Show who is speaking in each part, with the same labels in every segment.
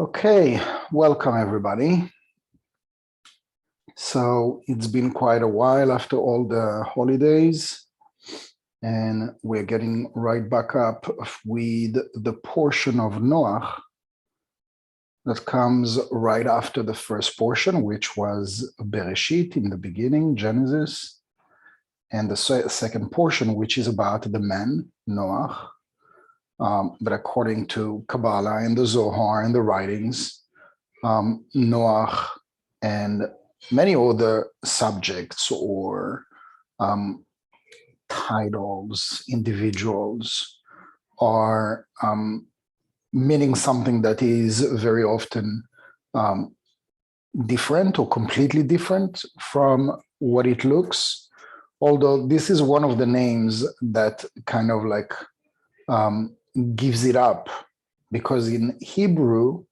Speaker 1: Okay, welcome everybody. So it's been quite a while after all the holidays, and we're getting right back up with the portion of Noach that comes right after the first portion, which was Bereshit in the beginning, Genesis, and the second portion, which is about the man, Noach. But according to Kabbalah and the Zohar and the writings, Noach and many other subjects or titles, individuals are meaning something that is very often different or completely different from what it looks. Although this is one of the names that kind of like gives it up, because in Hebrew,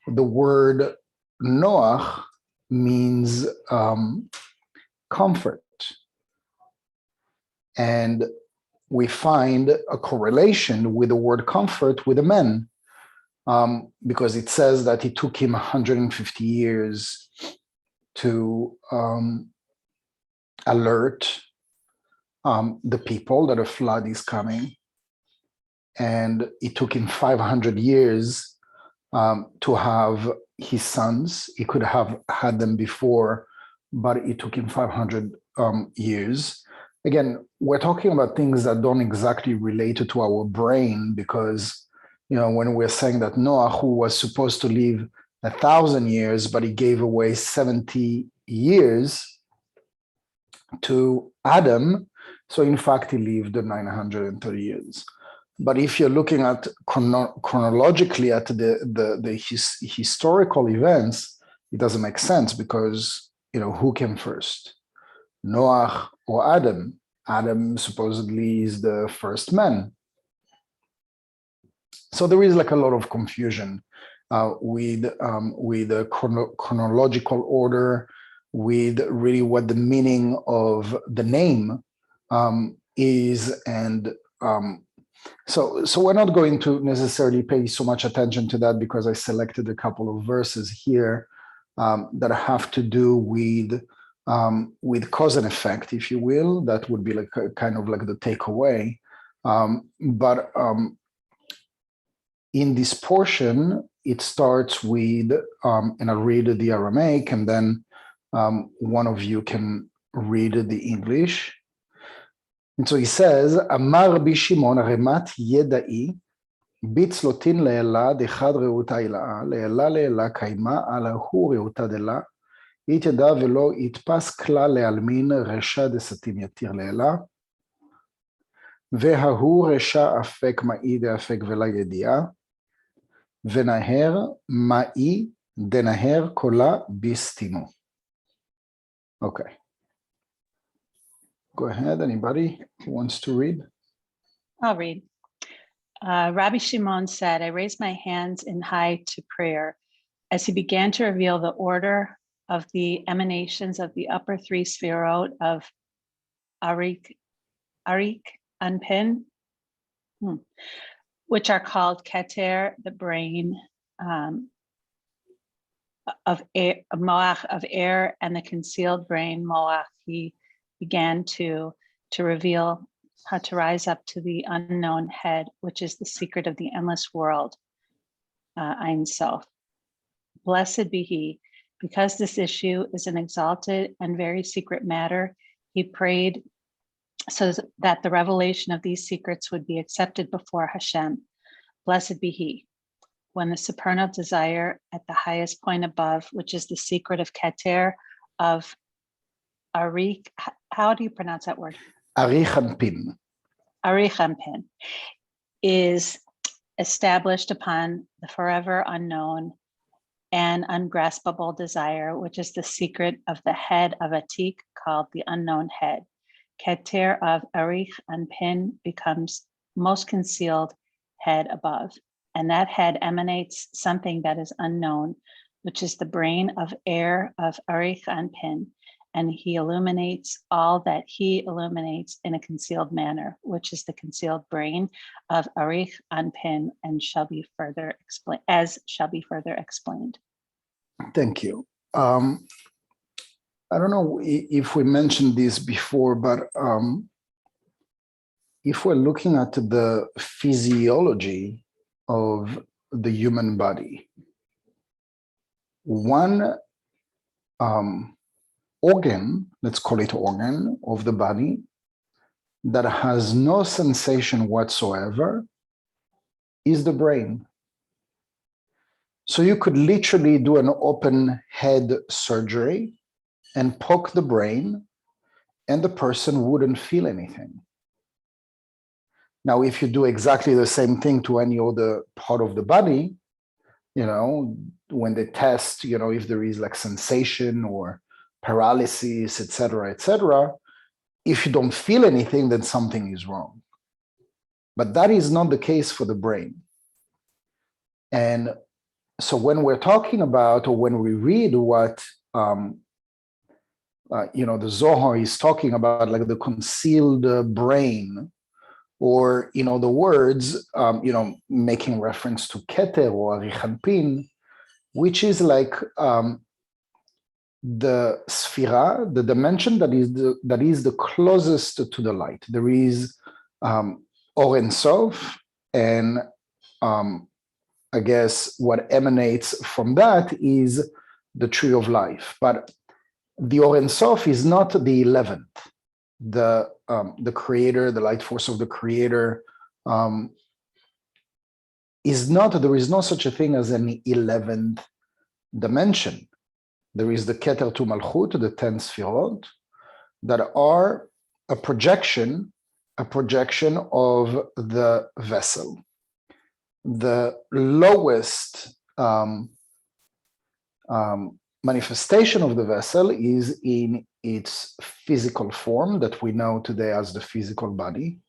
Speaker 1: the word Noach means comfort. And we find a correlation with the word comfort with a man, because it says that it took him 150 years to alert the people that a flood is coming. And it took him 500 years to have his sons. He could have had them before, but it took him 500 years. Again, we're talking about things that don't exactly relate to our brain, because, you know, when we're saying that Noah, who was supposed to live 1,000 years, but he gave away 70 years to Adam, so in fact, he lived 930 years. But if you're looking at chronologically at the historical events, it doesn't make sense, because, you know, who came first, Noach or Adam? Adam supposedly is the first man. So there is like a lot of confusion with the chronological order, with really what the meaning of the name is, and so we're not going to necessarily pay so much attention to that, because I selected a couple of verses here that have to do with cause and effect, if you will. That would be like kind of like the takeaway. But in this portion, it starts with, and I'll read the Aramaic, and then one of you can read the English. And so he says, Amar Rabbi Shimon Remat Yedai, Bitzlotin le'ela dechad reuta ila'a, le'ela le'ela kaima ala hu reuta dela, it yada velo itpas kla le'almin resha desatim yatir le'ela, וההוא רשע אפק מאי דאפק ולה ידיעה, ונהר מאי דנהר קולה בסתימו. Okay. Go ahead, anybody who wants to read?
Speaker 2: I'll read. Rabbi Shimon said, I raised my hands in high to prayer as he began to reveal the order of the emanations of the upper three sphirot of Arik Anpin, which are called Keter, the brain, of air, Moach of air, and the concealed brain, Moach. He began to reveal how to rise up to the unknown head, which is the secret of the endless world, Ein Sof. Blessed be he, because this issue is an exalted and very secret matter. He prayed so that the revelation of these secrets would be accepted before Hashem. Blessed be he. When the supernal desire at the highest point above, which is the secret of Keter, of Arik, how do you pronounce that word?
Speaker 1: Arichampin.
Speaker 2: Arichampin, is established upon the forever unknown and ungraspable desire, which is the secret of the head of Atik, called the unknown head. Keter of Arich Anpin becomes most concealed head above. And that head emanates something that is unknown, which is the brain of air of Arich Anpin. and he illuminates all that he illuminates in a concealed manner, which is the concealed brain of Arich Anpin, and shall be further explained, as shall be further explained.
Speaker 1: Thank you. I don't know if we mentioned this before, but if we're looking at the physiology of the human body, one organ, let's call it organ of the body, that has no sensation whatsoever is the brain. So you could literally do an open head surgery and poke the brain, and the person wouldn't feel anything. Now, if you do exactly the same thing to any other part of the body, you know, when they test, you know, if there is like sensation or paralysis, etc., if you don't feel anything, then something is wrong. But that is not the case for the brain. And so when we're talking about, or when we read what, the Zohar is talking about, like the concealed brain, or, the words, making reference to Keter or Arichanpin, which is like the sphera, the dimension that is the closest to the light. There is Or Ein Sof, and I guess what emanates from that is the tree of life. But the Or Ein Sof is not the 11th. The creator, the light force of the creator, is not, there is no such a thing as an 11th dimension. There is the Keter to Malchut, the 10 Sfirot, that are a projection of the vessel. The lowest manifestation of the vessel is in its physical form that we know today as the physical body.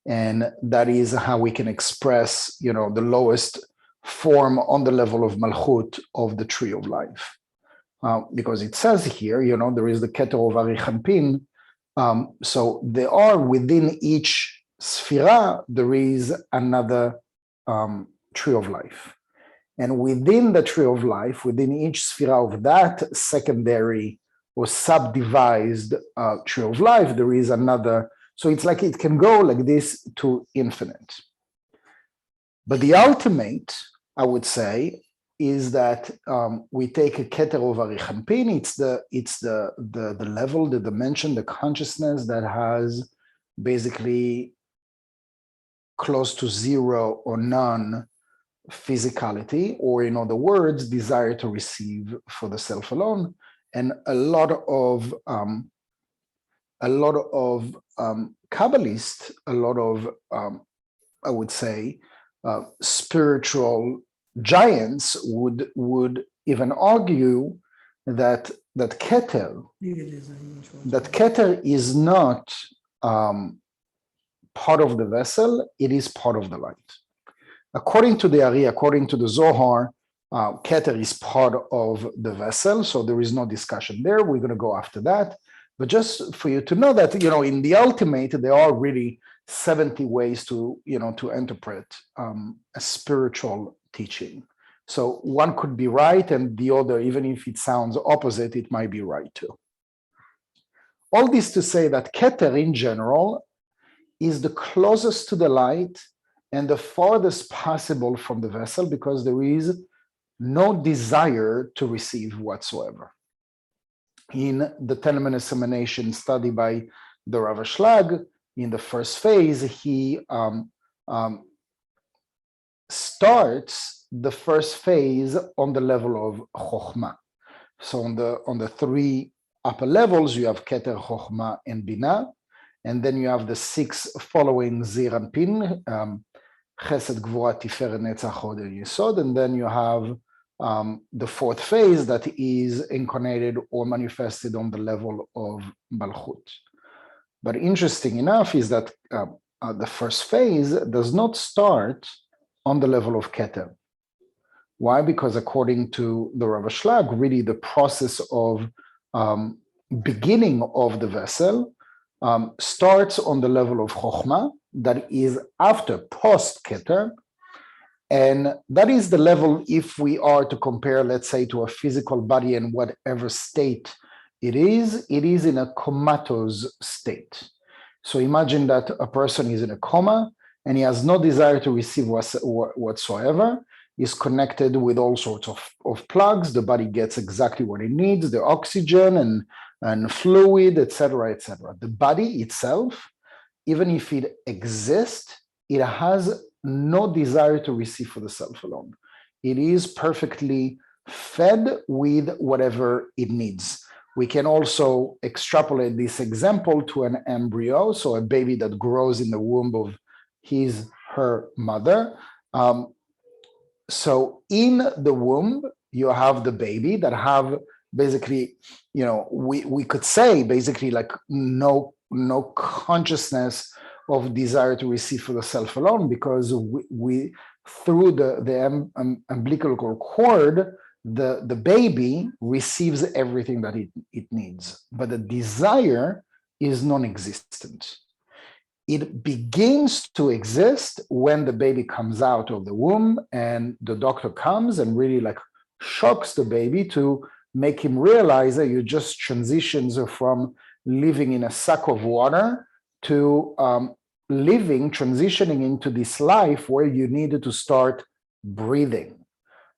Speaker 1: And that is how we can express, the lowest form on the level of Malchut of the tree of life. Because it says here, there is the Keter of Arichanpin. So there are within each sphera, there is another tree of life. And within the tree of life, within each sphera of that secondary or subdivided tree of life, there is another. So it's like it can go like this to infinite. But the ultimate, I would say, is that we take a Keter of Arichanpin. It's the level, the dimension, the consciousness that has basically close to zero or none physicality, or in other words, desire to receive for the self alone, and a lot of Kabbalists, a lot of I would say spiritual giants would even argue that Keter is not part of the vessel; it is part of the light. According to the Ari, according to the Zohar, Keter is part of the vessel, so there is no discussion there. We're going to go after that. But just for you to know that, in the ultimate, there are really 70 ways to interpret a spiritual teaching. So one could be right, and the other, even if it sounds opposite, it might be right too. All this to say that Keter in general is the closest to the light and the farthest possible from the vessel, because there is no desire to receive whatsoever. In the 10 minutes emanation study by the Rav Ashlag, in the first phase, he starts the first phase on the level of Chokhmah. So on the three upper levels, you have Keter, Chokhmah, and Binah, and then you have the 6 following Zeir Anpin, Chesed, Gvura, Tiferet, Netzach, Hod, and Yesod, and then you have the 4th phase that is incarnated or manifested on the level of Malchut. But interesting enough is that the first phase does not start on the level of Keter. Why? Because according to the Rav Ashlag, really the process of beginning of the vessel starts on the level of Chokhmah, that is after post-Keter, and that is the level, if we are to compare, let's say, to a physical body in whatever state it is in a comatose state. So imagine that a person is in a coma and he has no desire to receive whatsoever. He's connected with all sorts of plugs. The body gets exactly what it needs, the oxygen and fluid, etc., etc. The body itself, even if it exists, it has no desire to receive for the self alone. It is perfectly fed with whatever it needs. We can also extrapolate this example to an embryo, so a baby that grows in the womb of her mother. So in the womb, you have the baby that have basically, we could say basically like no consciousness of desire to receive for the self alone, because we through the umbilical cord, the baby receives everything that it needs, but the desire is non-existent. It begins to exist when the baby comes out of the womb and the doctor comes and really like shocks the baby to make him realize that you just transitions from living in a sack of water to transitioning into this life where you needed to start breathing,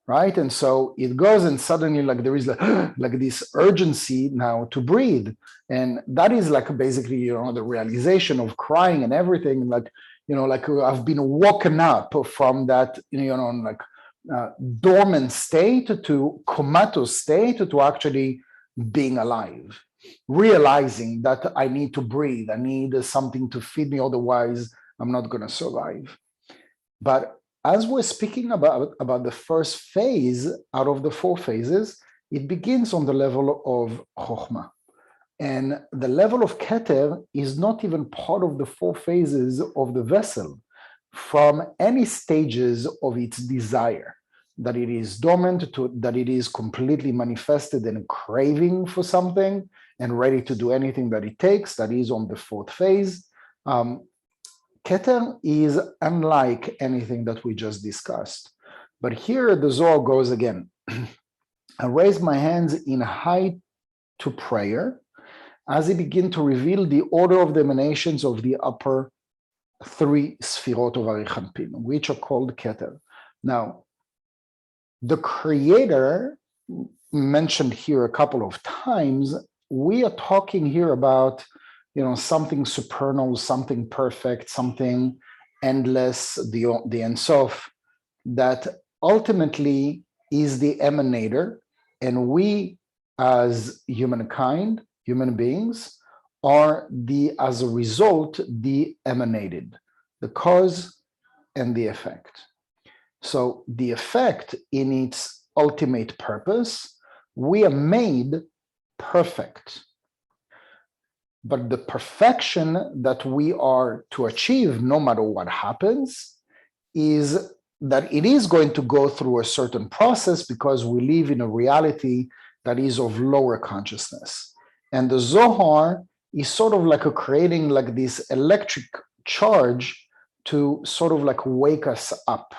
Speaker 1: right? And so it goes and suddenly like there is like this urgency now to breathe. And that is like basically, the realization of crying and everything, like I've been woken up from that, dormant state to comatose state to actually being alive, realizing that I need to breathe, I need something to feed me, otherwise I'm not going to survive. But as we're speaking about the first phase out of the 4 phases, it begins on the level of Chokhmah. And the level of Keter is not even part of the 4 phases of the vessel from any stages of its desire, that it is dormant, to that it is completely manifested and craving for something and ready to do anything that it takes. That is on the 4th phase. Keter is unlike anything that we just discussed. But here the Zohar goes again. I raise my hands in high to prayer as he begin to reveal the order of the emanations of the upper 3 Sfirot of Arichanpin, which are called Keter. Now, the Creator, mentioned here a couple of times, we are talking here about something supernal, something perfect, something endless, the Ein Sof, that ultimately is the emanator, and we as humankind, human beings, are as a result, the emanated, the cause and the effect. So the effect in its ultimate purpose, we are made perfect. But the perfection that we are to achieve, no matter what happens, is that it is going to go through a certain process because we live in a reality that is of lower consciousness. And the Zohar is sort of like creating like this electric charge to sort of like wake us up,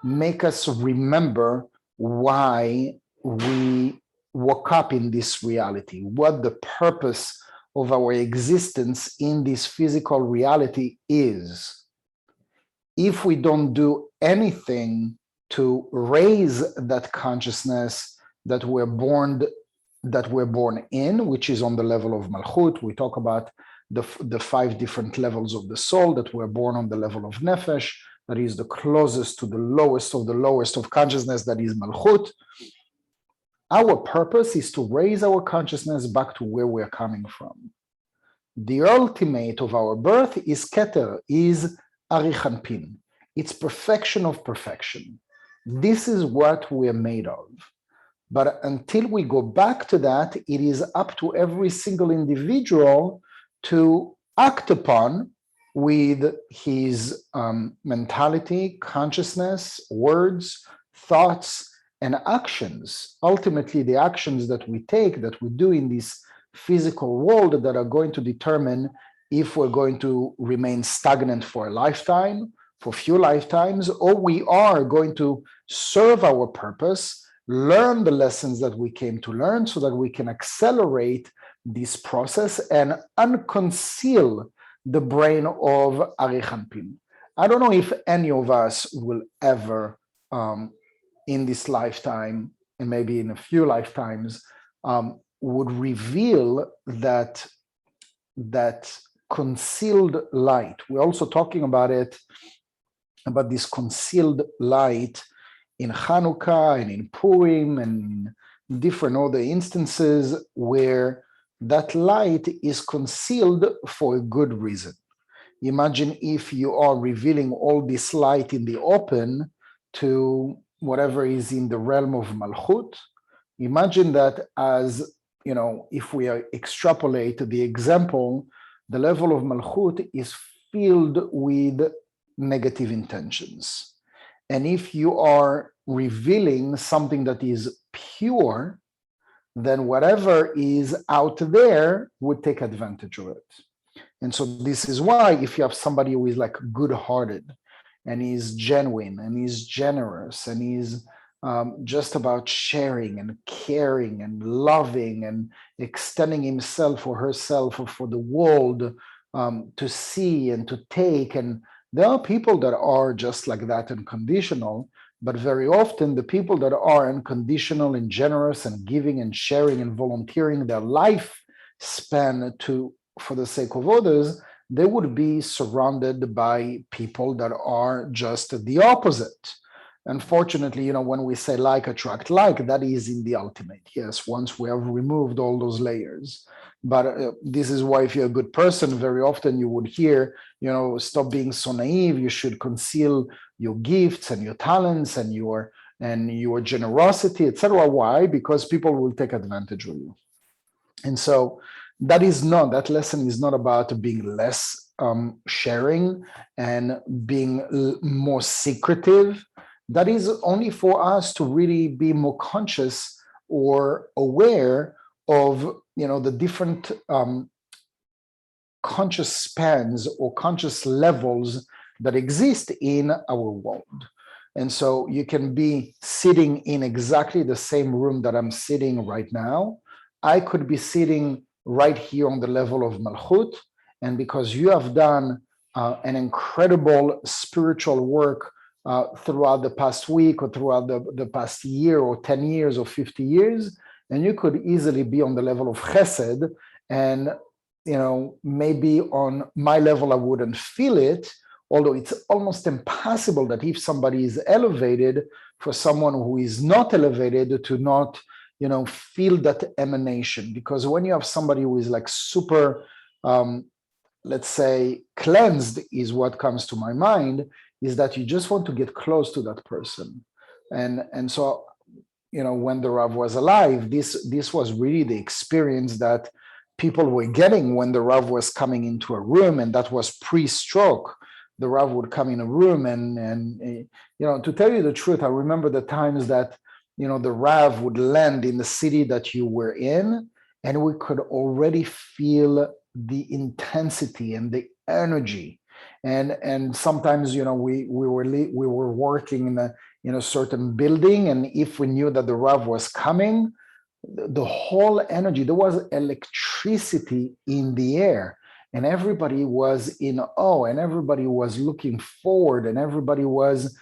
Speaker 1: make us remember why we woke up in this reality, what the purpose of our existence in this physical reality is. If we don't do anything to raise that consciousness that we're born in, which is on the level of Malchut, we talk about the 5 different levels of the soul, that we're born on the level of Nefesh, that is the closest to the lowest of consciousness, that is Malchut. Our purpose is to raise our consciousness back to where we're coming from. The ultimate of our birth is Keter, is Arichanpin. It's perfection of perfection. This is what we're made of. But until we go back to that, it is up to every single individual to act upon with his mentality, consciousness, words, thoughts, and actions. Ultimately, the actions that we take, that we do in this physical world that are going to determine if we're going to remain stagnant for a lifetime, for a few lifetimes, or we are going to serve our purpose, learn the lessons that we came to learn so that we can accelerate this process and unconceal the brain of Ari Hanpin. I don't know if any of us will ever, in this lifetime, and maybe in a few lifetimes, would reveal that concealed light. We're also talking about this concealed light in Hanukkah and in Purim and in different other instances where that light is concealed for a good reason. Imagine if you are revealing all this light in the open to whatever is in the realm of Malchut. Imagine that as, if we extrapolate the example, the level of Malchut is filled with negative intentions. And if you are revealing something that is pure, then whatever is out there would take advantage of it. And so this is why if you have somebody who is like good-hearted and is genuine and is generous and is just about sharing and caring and loving and extending himself or herself for the world to see and to take, and there are people that are just like that unconditional, but very often the people that are unconditional and generous and giving and sharing and volunteering their life span for the sake of others, they would be surrounded by people that are just the opposite. Unfortunately, when we say like attract like, that is in the ultimate. Yes, once we have removed all those layers. But this is why if you're a good person, very often you would hear, stop being so naive. You should conceal your gifts and your talents and your generosity, etc. Why? Because people will take advantage of you. And so that lesson is not about being less sharing and being more secretive. That is only for us to really be more conscious or aware of, the different conscious spans or conscious levels that exist in our world. And so you can be sitting in exactly the same room that I'm sitting right now. I could be sitting right here on the level of Malchut. And because you have done an incredible spiritual work throughout the past week or throughout the past year or 10 years or 50 years, and you could easily be on the level of Chesed, and maybe on my level I wouldn't feel it, although it's almost impossible that if somebody is elevated, for someone who is not elevated to not feel that emanation. Because when you have somebody who is like super let's say cleansed, is what comes to my mind, is that you just want to get close to that person. And so when the Rav was alive, this was really the experience that people were getting when the Rav was coming into a room, and that was pre-stroke. The Rav would come in a room and to tell you the truth, I remember the times that the Rav would land in the city that you were in, and we could already feel the intensity and the energy. And sometimes we were working in a certain building, and if we knew that the Rav was coming, the whole energy, there was electricity in the air, and everybody was in awe, and everybody was looking forward, and everybody was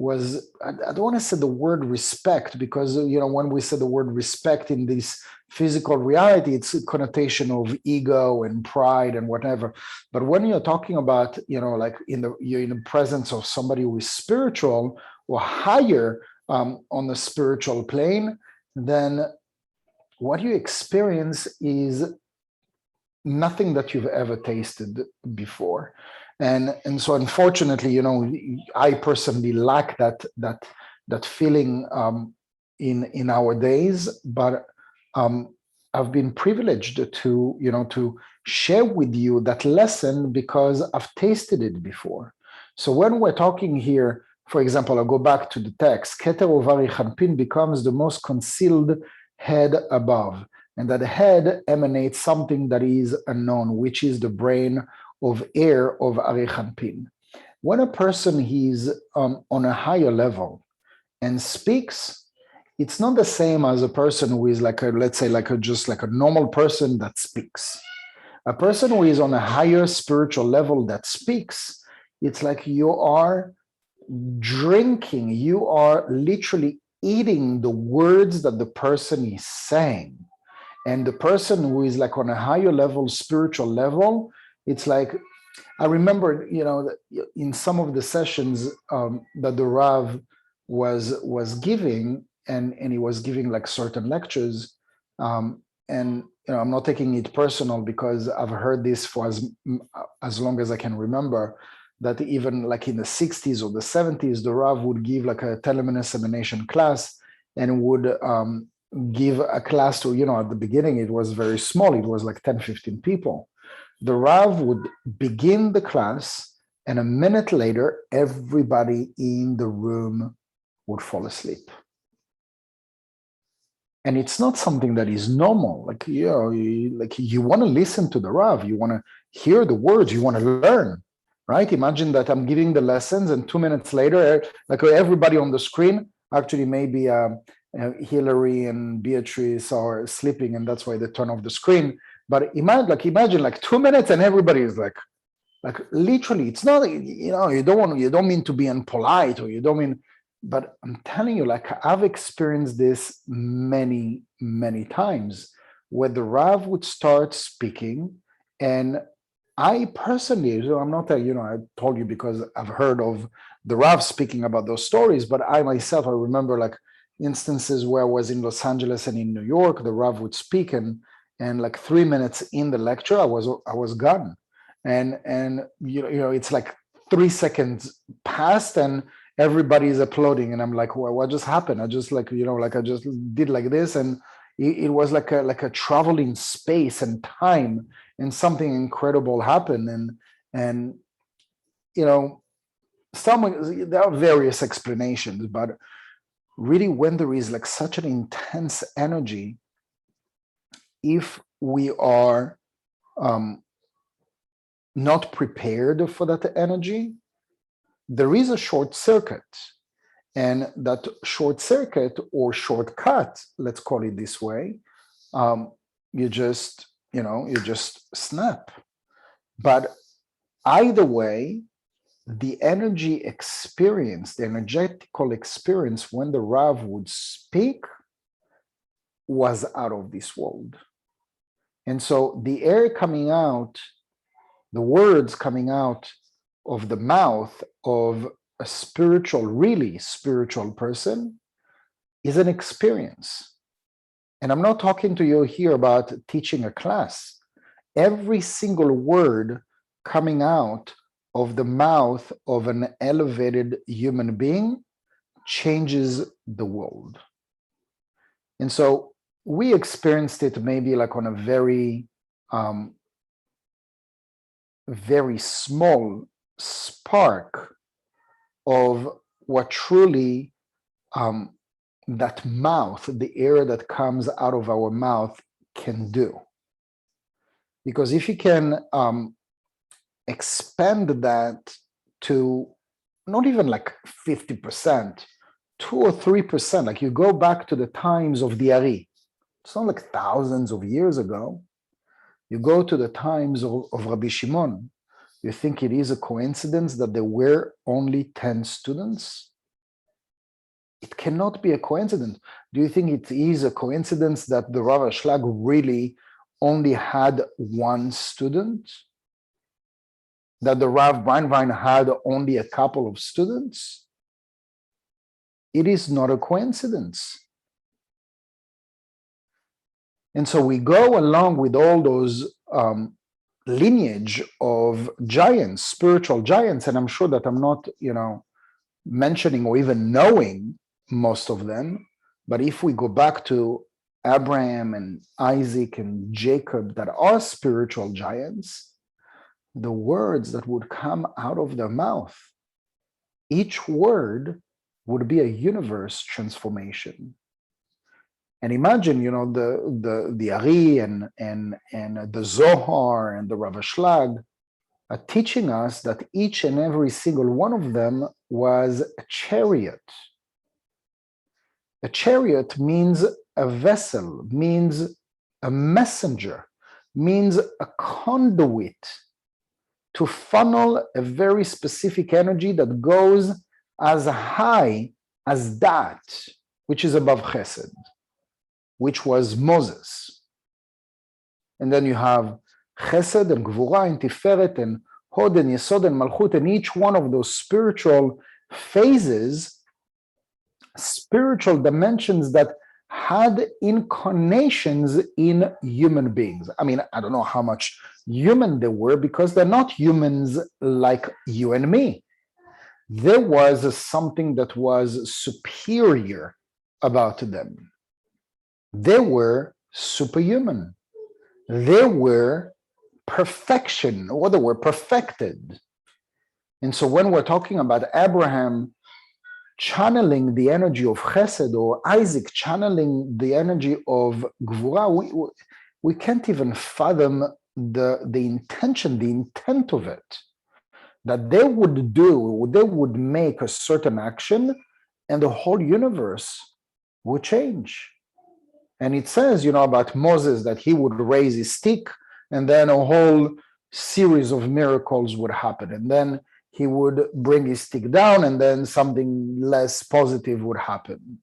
Speaker 1: I don't want to say the word respect, because when we say the word respect in this physical reality, it's a connotation of ego and pride and whatever. But when you're talking about like you're in the presence of somebody who is spiritual or higher on the spiritual plane, then what you experience is nothing that you've ever tasted before. And so unfortunately, I personally lack that feeling in our days, but I've been privileged to share with you that lesson because I've tasted it before. So when we're talking here, for example, I'll go back to the text, Keter of Ari Hanpin becomes the most concealed head above. and that the head emanates something that is unknown, which is the brain of air of Arechanpin. When a person is on a higher level and speaks, it's not the same as a person who is like a, let's say, like a just like a normal person that speaks. A person who is on a higher spiritual level that speaks, it's like you are drinking, you are literally eating the words that the person is saying. And the person who is like on a higher level, spiritual level, it's like, I remember, in some of the sessions that the Rav was giving, and he was giving like certain lectures, and I'm not taking it personal because I've heard this for as long as I can remember, that even like in the 60s or the 70s, the Rav would give like a telemanifestation class and would give a class to, at the beginning, it was very small. It was like 10, 15 people. The Rav would begin the class, and a minute later, everybody in the room would fall asleep. And it's not something that is normal. Like, you want to listen to the Rav, you want to hear the words, you want to learn, right? Imagine that I'm giving the lessons, and 2 minutes later, like everybody on the screen, actually maybe Hillary and Beatrice are sleeping, and that's why they turn off the screen. But imagine like 2 minutes and everybody is like literally, it's not, you don't mean to be impolite, or you don't mean, but I'm telling you, like I've experienced this many, many times where the Rav would start speaking, and I personally, I'm not I told you because I've heard of the Rav speaking about those stories, but I myself, I remember like instances where I was in Los Angeles and in New York, the Rav would speak, and like 3 minutes in the lecture, I was gone, and it's like 3 seconds passed, and everybody is applauding, and I'm like, well, what just happened? I just like I just did like this, and it was like a travel in space and time, and something incredible happened, and there are various explanations, but really, when there is like such an intense energy, if we are not prepared for that energy, there is a short circuit. And that short circuit or shortcut, let's call it this way, you just snap. But either way, the energy experience, the energetical experience when the Rav would speak was out of this world. And so the air coming out, the words coming out of the mouth of a really spiritual person is an experience. And I'm not talking to you here about teaching a class. Every single word coming out of the mouth of an elevated human being changes the world. And so we experienced it maybe like on a very, very small spark of what truly that mouth, the air that comes out of our mouth can do. Because if you can expand that to not even like 50%, 2 or 3%, like you go back to the times of the Ari, it's not like thousands of years ago. You go to the times of Rabbi Shimon, you think it is a coincidence that there were only 10 students? It cannot be a coincidence. Do you think it is a coincidence that the Rav Ashlag really only had 1 student? That the Rav Weinwein had only a couple of students? It is not a coincidence. And so we go along with all those lineage of giants, spiritual giants, and I'm sure that I'm not, mentioning or even knowing most of them. But if we go back to Abraham and Isaac and Jacob that are spiritual giants, the words that would come out of their mouth, each word would be a universe transformation. And imagine, the Ari and the Zohar and the Rav Ashlag are teaching us that each and every single one of them was a chariot. A chariot means a vessel, means a messenger, means a conduit to funnel a very specific energy that goes as high as that, which is above Chesed, which was Moses. And then you have Chesed and Gvura and Tiferet and Hod and Yesod and Malchut, and each one of those spiritual phases, spiritual dimensions that had incarnations in human beings. I mean, I don't know how much human they were because they're not humans like you and me. There was something that was superior about them. They were superhuman. They were perfection, or they were perfected. And so when we're talking about Abraham channeling the energy of Chesed, or Isaac channeling the energy of Gvura, we can't even fathom the intention, the intent of it. That they would make a certain action and the whole universe would change. And it says, about Moses that he would raise his stick and then a whole series of miracles would happen. And then he would bring his stick down and then something less positive would happen.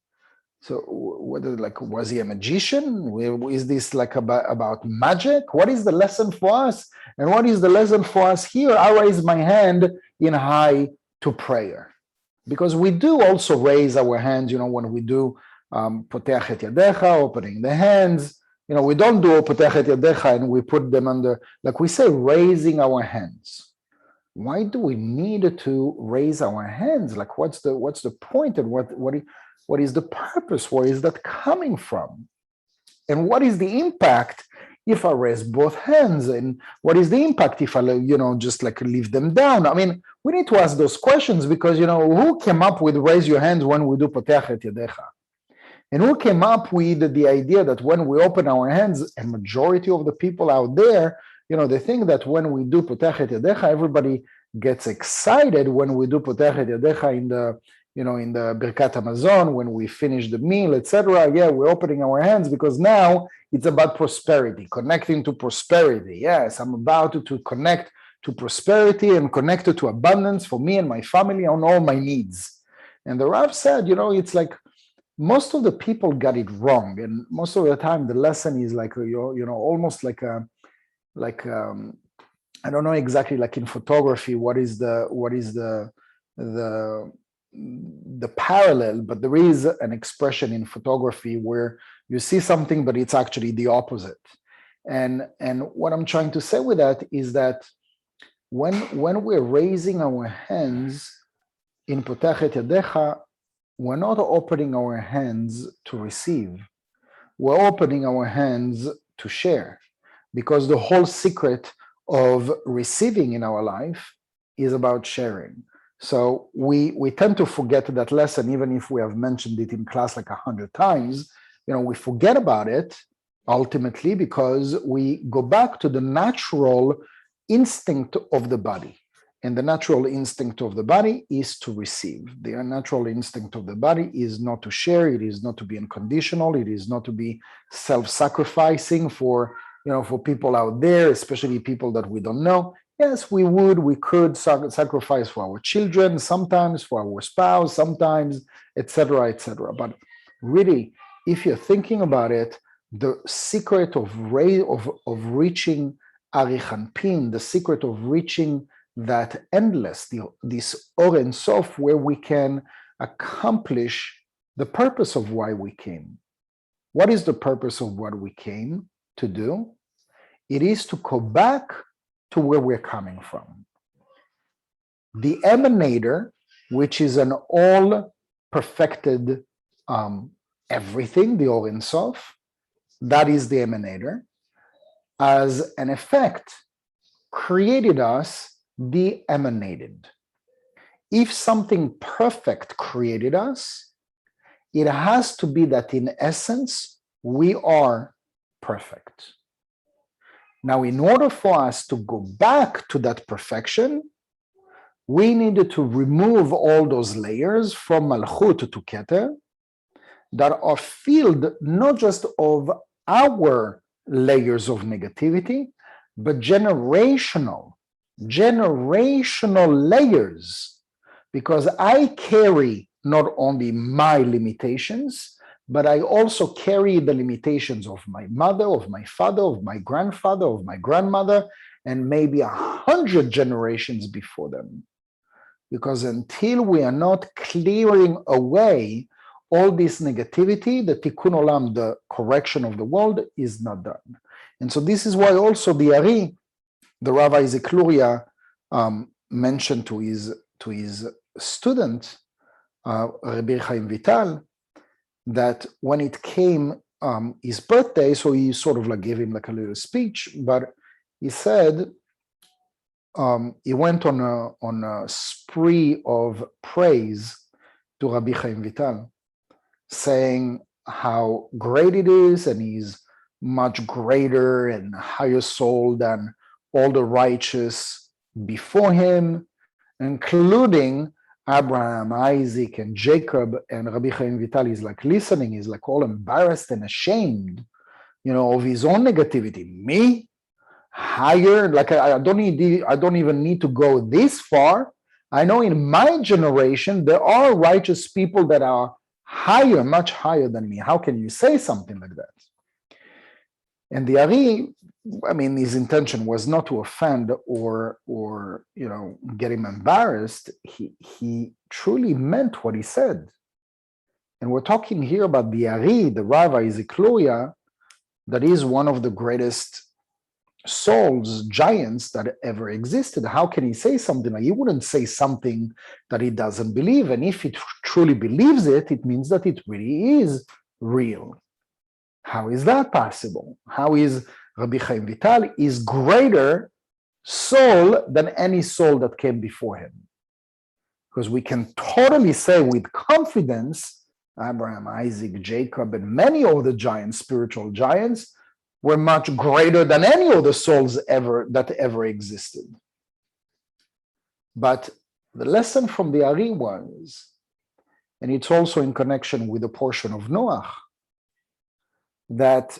Speaker 1: So whether was he a magician? Is this about magic? What is the lesson for us? And what is the lesson for us here? I raise my hand in high to prayer. Because we do also raise our hands, when we do Poteach et Yadecha, opening the hands. We don't do Poteach et Yadecha and we put them under, like we say, raising our hands. Why do we need to raise our hands? Like, what's the point, and what is the purpose? Where is that coming from? And what is the impact if I raise both hands? And what is the impact if I, just leave them down? I mean, we need to ask those questions because, who came up with raise your hands when we do Poteach et Yadecha? And who came up with the idea that when we open our hands, and majority of the people out there, they think that when we do Poteach et Yadecha, everybody gets excited when we do Poteach et Yadecha in the Birkat Hamazon, when we finish the meal, etc. Yeah, we're opening our hands because now it's about prosperity, connecting to prosperity. Yes, I'm about to connect to prosperity and connected to abundance for me and my family on all my needs. And the Rav said, it's like most of the people got it wrong, and most of the time the lesson is almost like I don't know exactly, like in photography, what is the parallel, but there is an expression in photography where you see something, but it's actually the opposite. And what I'm trying to say with that is that when we're raising our hands in Poteach et Yadecha, we're not opening our hands to receive. We're opening our hands to share, because the whole secret of receiving in our life is about sharing. So we tend to forget that lesson, even if we have mentioned it in class 100 times. We forget about it ultimately because we go back to the natural instinct of the body. And the natural instinct of the body is to receive. The natural instinct of the body is not to share. It is not to be unconditional. It is not to be self-sacrificing for people out there, especially people that we don't know. Yes, we could sacrifice for our children, sometimes for our spouse, sometimes, etc., etc. But really, if you're thinking about it, the secret of reaching Arichanpin, the secret of reaching that endless, this Or Ein Sof, where we can accomplish the purpose of why we came. What is the purpose of what we came to do? It is to go back to where we're coming from. The emanator, which is an all perfected everything, the Or Ein Sof, that is the emanator, as an effect, created us the emanated. If something perfect created us, it has to be that in essence, we are perfect. Now, in order for us to go back to that perfection, we needed to remove all those layers from Malchut to Keter that are filled not just of our layers of negativity, but generational layers, because I carry not only my limitations, but I also carry the limitations of my mother, of my father, of my grandfather, of my grandmother, and maybe 100 generations before them. Because until we are not clearing away all this negativity, the tikkun olam, the correction of the world, is not done. And so this is why also the Ari, the Rav Isaac Luria, mentioned to his student, Rabbi Chaim Vital, that when it came his birthday, so he sort of like gave him like a little speech, but he said he went on a spree of praise to Rabbi Chaim Vital, saying how great it is, and he's much greater and higher soul than all the righteous before him, including Abraham, Isaac, and Jacob. And Rabbi Chaim Vital is like listening, he's like all embarrassed and ashamed, of his own negativity. Me? Higher? Like I don't even need to go this far. I know in my generation, there are righteous people that are higher, much higher than me. How can you say something like that? And the Ari, his intention was not to offend or get him embarrassed. He truly meant what he said. And we're talking here about the Ari, the Rav Isaac Luria, that is one of the greatest souls, giants that ever existed. How can he say something like, he wouldn't say something that he doesn't believe. And if he truly believes it, it means that it really is real. How is that possible? How is Rabbi Chaim Vital is greater soul than any soul that came before him? Because we can totally say with confidence, Abraham, Isaac, Jacob, and many other giants, spiritual giants, were much greater than any of the souls that ever existed. But the lesson from the Ari was, and it's also in connection with the portion of Noach, that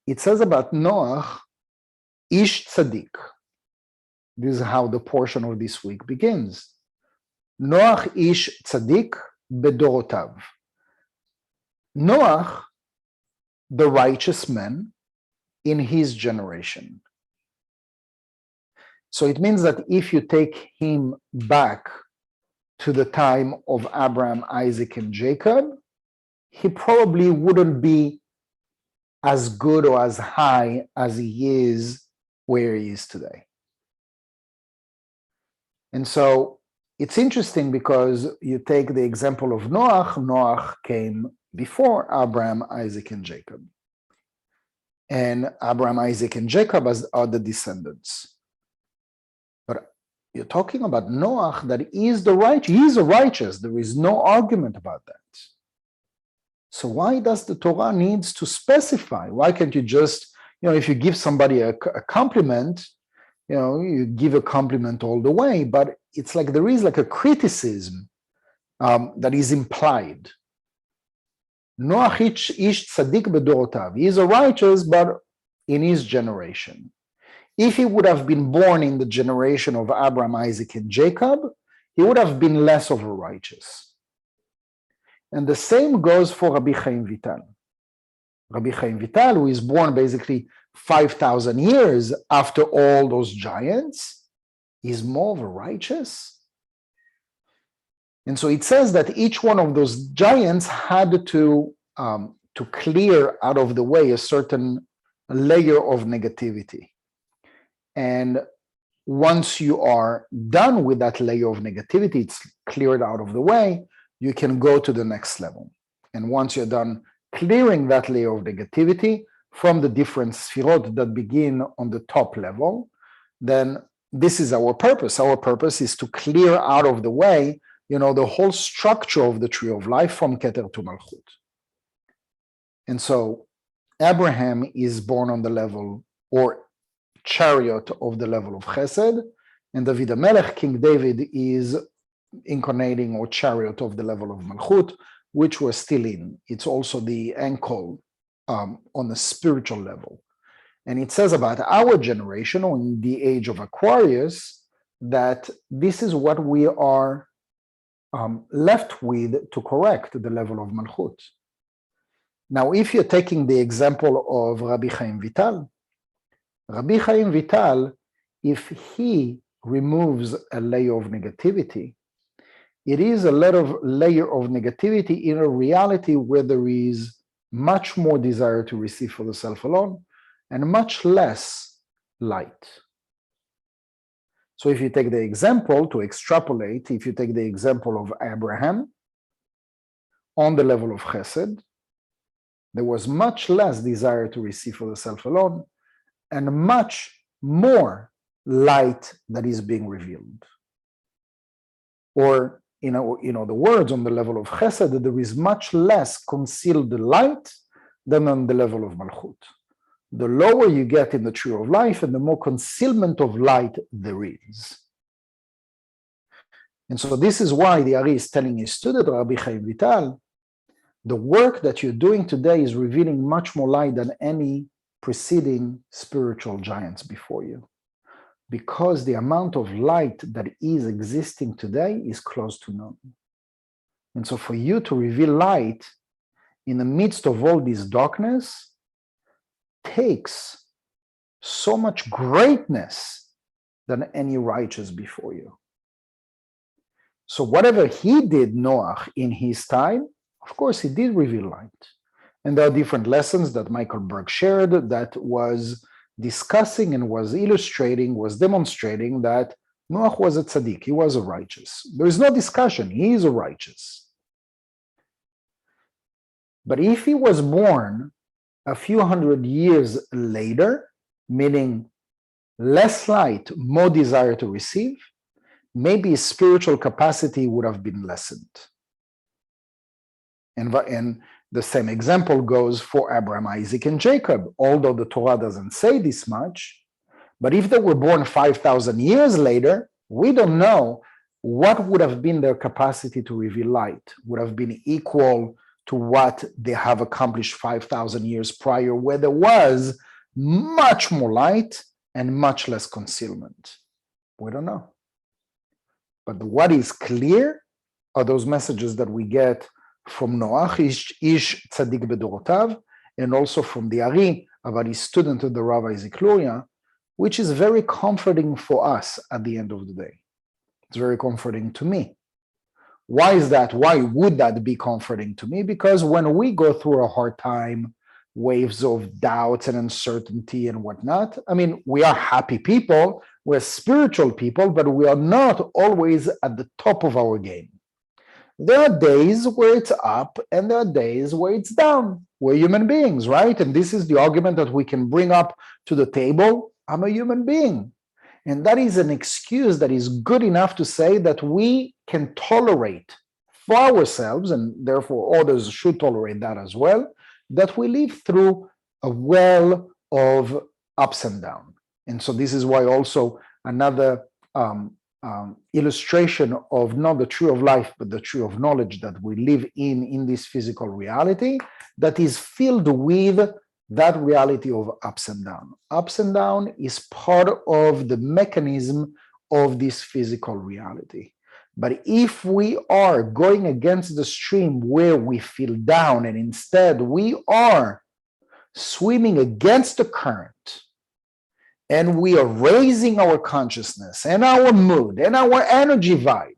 Speaker 1: it says about Noach, Ish Tzaddik. This is how the portion of this week begins. Noach Ish Tzaddik Bedorotav. Noach, the righteous man, in his generation. So it means that if you take him back to the time of Abraham, Isaac, and Jacob, he probably wouldn't be as good or as high as he is where he is today. And so it's interesting because you take the example of Noach. Noach came before Abraham, Isaac, and Jacob. And Abraham, Isaac, and Jacob are the descendants. But you're talking about Noach, that is the righteous. He is a righteous. There is no argument about that. So why does the Torah needs to specify? Why can't you just, if you give somebody a compliment, you give a compliment all the way, but it's like there is like a criticism that is implied. Noach ish tzaddik bedorotav. He is a righteous, but in his generation. If he would have been born in the generation of Abraham, Isaac, and Jacob, he would have been less of a righteous. And the same goes for Rabbi Chaim Vital. Rabbi Chaim Vital, who is born basically 5,000 years after all those giants, is more of a righteous. And so it says that each one of those giants had to clear out of the way a certain layer of negativity. And once you are done with that layer of negativity, it's cleared out of the way, you can go to the next level. And once you're done clearing that layer of negativity from the different sfirot that begin on the top level, then this is our purpose. Our purpose is to clear out of the way, the whole structure of the tree of life from Keter to Malchut. And so Abraham is born on the level or chariot of the level of Chesed, and David HaMelech, King David, is incarnating or chariot of the level of Malchut, which we're still in. It's also the ankle on a spiritual level. And it says about our generation, or in the age of Aquarius, that this is what we are left with to correct the level of Malchut. Now, if you're taking the example of Rabbi Chaim Vital, Rabbi Chaim Vital, if he removes a layer of negativity, it is a layer of negativity in a reality where there is much more desire to receive for the self alone and much less light. So if you take the example to extrapolate, if you take the example of Abraham on the level of Chesed, there was much less desire to receive for the self alone and much more light that is being revealed. Or, the words on the level of Chesed, there is much less concealed light than on the level of Malchut. The lower you get in the tree of life, and the more concealment of light there is. And so this is why the Ari is telling his student, Rabbi Chaim Vital, the work that you're doing today is revealing much more light than any preceding spiritual giants before you, because the amount of light that is existing today is close to none. And so for you to reveal light in the midst of all this darkness takes so much greatness than any righteous before you. So whatever he did, Noach, in his time, of course, he did reveal light. And there are different lessons that Michael Berg shared that was discussing and was illustrating, was demonstrating that Noach was a tzaddik, he was a righteous. There is no discussion, he is a righteous. But if he was born a few hundred years later, meaning less light, more desire to receive, maybe his spiritual capacity would have been lessened. And the same example goes for Abraham, Isaac, and Jacob, although the Torah doesn't say this much. But if they were born 5,000 years later, we don't know what would have been their capacity to reveal light. Would have been equal to what they have accomplished 5,000 years prior, where there was much more light and much less concealment. We don't know. But what is clear are those messages that we get from Noach, Ish Tzadik Bedorotav, and also from the Ari, about his student, the Rav Isaac Luria, which is very comforting for us at the end of the day. It's very comforting to me. Why is that? Why would that be comforting to me? Because when we go through a hard time, waves of doubts and uncertainty and whatnot, we are happy people, we're spiritual people, but we are not always at the top of our game. There are days where it's up and there are days where it's down. We're human beings, right? And this is the argument that we can bring up to the table. I'm a human being. And that is an excuse that is good enough to say that we can tolerate for ourselves, and therefore others should tolerate that as well, that we live through a well of ups and downs. And so this is why also another illustration of not the tree of life, but the tree of knowledge that we live in this physical reality, that is filled with that reality of ups and downs. Ups and downs is part of the mechanism of this physical reality. But if we are going against the stream where we feel down, and instead we are swimming against the current, and we are raising our consciousness and our mood and our energy vibe,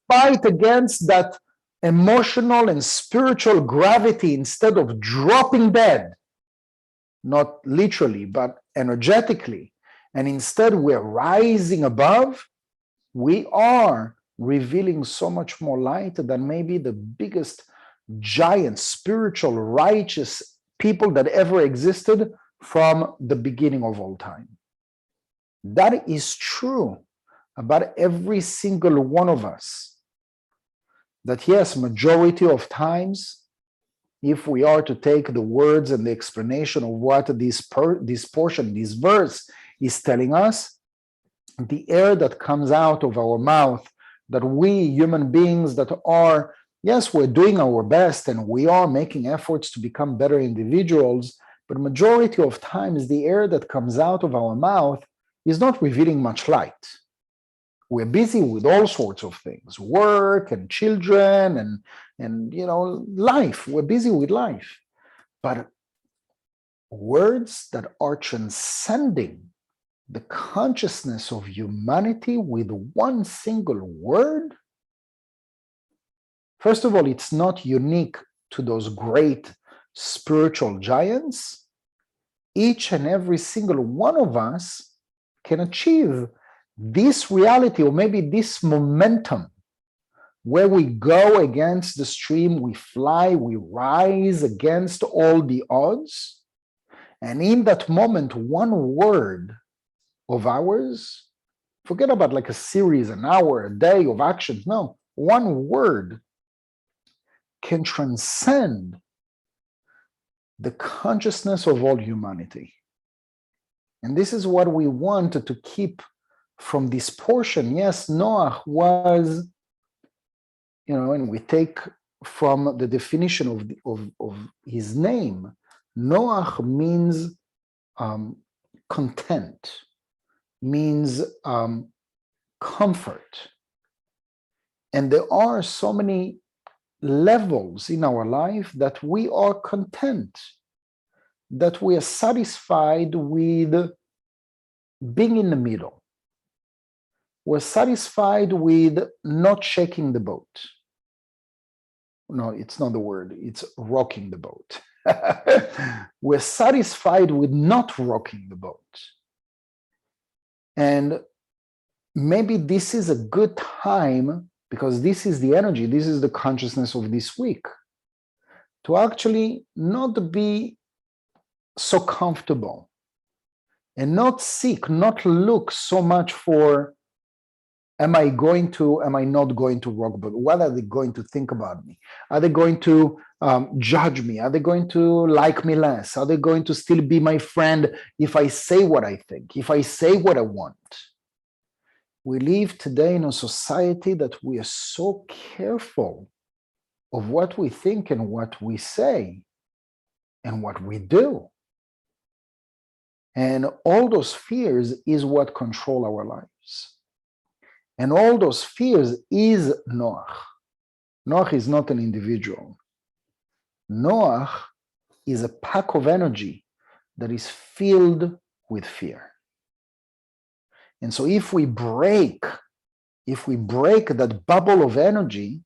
Speaker 1: fight against that emotional and spiritual gravity instead of dropping dead, not literally, but energetically, and instead we're rising above, we are revealing so much more light than maybe the biggest giant spiritual righteous people that ever existed from the beginning of all time. That is true about every single one of us. That yes, majority of times, if we are to take the words and the explanation of what this portion, this verse is telling us, the air that comes out of our mouth, that we human beings that are, yes, we're doing our best and we are making efforts to become better individuals, but majority of times the air that comes out of our mouth is not revealing much light. We're busy with all sorts of things, work and children and life. We're busy with life. But words that are transcending the consciousness of humanity with one single word, first of all, it's not unique to those great spiritual giants. Each and every single one of us can achieve this reality, or maybe this momentum, where we go against the stream, we fly, we rise against all the odds. And in that moment, one word of ours, forget about like a series, an hour, a day of actions. No, one word can transcend the consciousness of all humanity. And this is what we want to keep from this portion. Yes, Noach was, and we take from the definition of his name, Noach means content, means comfort. And there are so many levels in our life that we are content, that we are satisfied with being in the middle. We're satisfied with not shaking the boat. No, it's not the word, it's rocking the boat. We're satisfied with not rocking the boat. And maybe this is a good time, because this is the energy, this is the consciousness of this week, to actually not be so comfortable and not seek, not look so much for, am I not going to rock boat? What are they going to think about me? Are they going to judge me? Are they going to like me less? Are they going to still be my friend if I say what I think, if I say what I want? We live today in a society that we are so careful of what we think and what we say and what we do. And all those fears is what control our lives. And all those fears is Noach. Noach is not an individual. Noach is a pack of energy that is filled with fear. And so if we break that bubble of energy,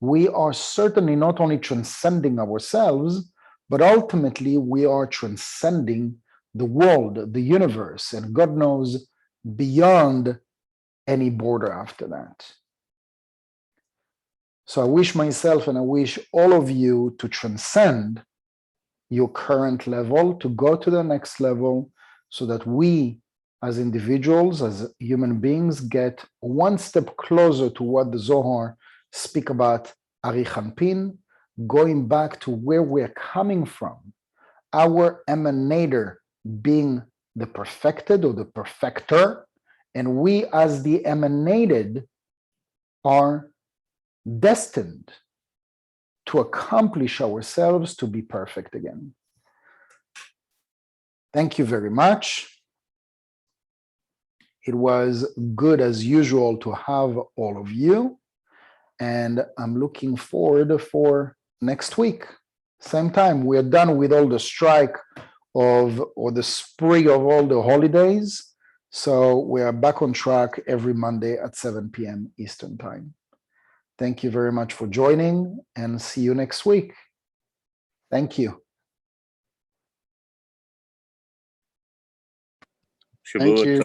Speaker 1: we are certainly not only transcending ourselves, but ultimately we are transcending the world, the universe, and God knows beyond any border after that. So I wish myself and I wish all of you to transcend your current level, to go to the next level, so that we as individuals, as human beings, get one step closer to what the Zohar speak about Ari Champin, going back to where we're coming from, our emanator being the perfected or the perfecter, and we as the emanated are destined to accomplish ourselves to be perfect again. Thank you very much. It was good as usual to have all of you, and I'm looking forward for next week. Same time, we're done with all the strike or the spree of all the holidays. So we are back on track every Monday at 7 p.m. Eastern Time. Thank you very much for joining, and see you next week. Thank you.
Speaker 3: Thank you.